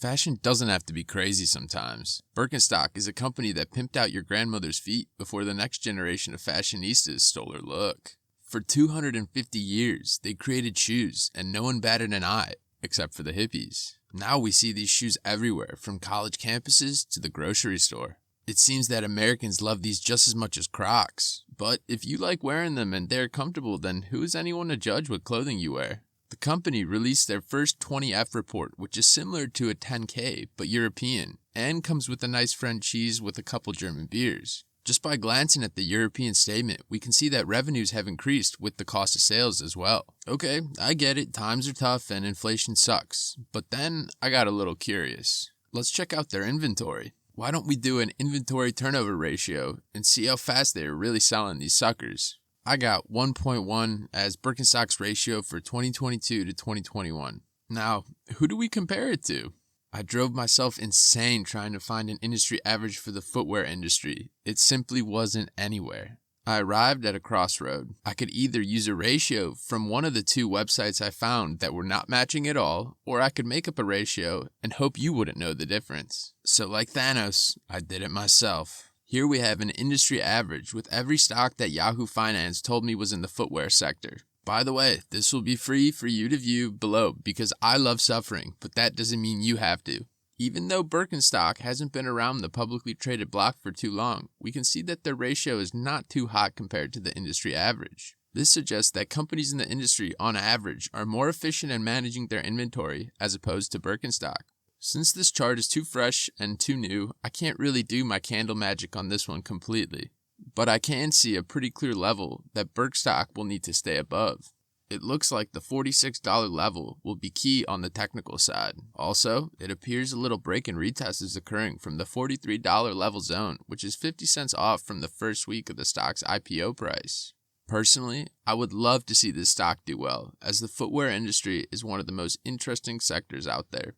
Fashion doesn't have to be crazy sometimes. Birkenstock is a company that pimped out your grandmother's feet before the next generation of fashionistas stole her look. For 250 years, they created shoes, and no one batted an eye, except for the hippies. Now we see these shoes everywhere, from college campuses to the grocery store. It seems that Americans love these just as much as Crocs. But if you like wearing them and they're comfortable, then who is anyone to judge what clothing you wear? The company released their first 20F report, which is similar to a 10K, but European, and comes with a nice French cheese with a couple German beers. Just by glancing at the European statement, we can see that revenues have increased with the cost of sales as well. Okay, I get it, times are tough and inflation sucks, but then I got a little curious. Let's check out their inventory. Why don't we do an inventory turnover ratio and see how fast they are really selling these suckers? I got 1.1 as Birkenstock's ratio for 2022 to 2021. Now, who do we compare it to? I drove myself insane trying to find an industry average for the footwear industry. It simply wasn't anywhere. I arrived at a crossroad. I could either use a ratio from one of the two websites I found that were not matching at all, or I could make up a ratio and hope you wouldn't know the difference. So like Thanos, I did it myself. Here we have an industry average with every stock that Yahoo Finance told me was in the footwear sector. By the way, this will be free for you to view below because I love suffering, but that doesn't mean you have to. Even though Birkenstock hasn't been around the publicly traded block for too long, we can see that their ratio is not too hot compared to the industry average. This suggests that companies in the industry, on average, are more efficient in managing their inventory as opposed to Birkenstock. Since this chart is too fresh and too new, I can't really do my candle magic on this one completely. But I can see a pretty clear level that Birkenstock will need to stay above. It looks like the $46 level will be key on the technical side. Also, it appears a little break and retest is occurring from the $43 level zone, which is 50 cents off from the first week of the stock's IPO price. Personally, I would love to see this stock do well, as the footwear industry is one of the most interesting sectors out there.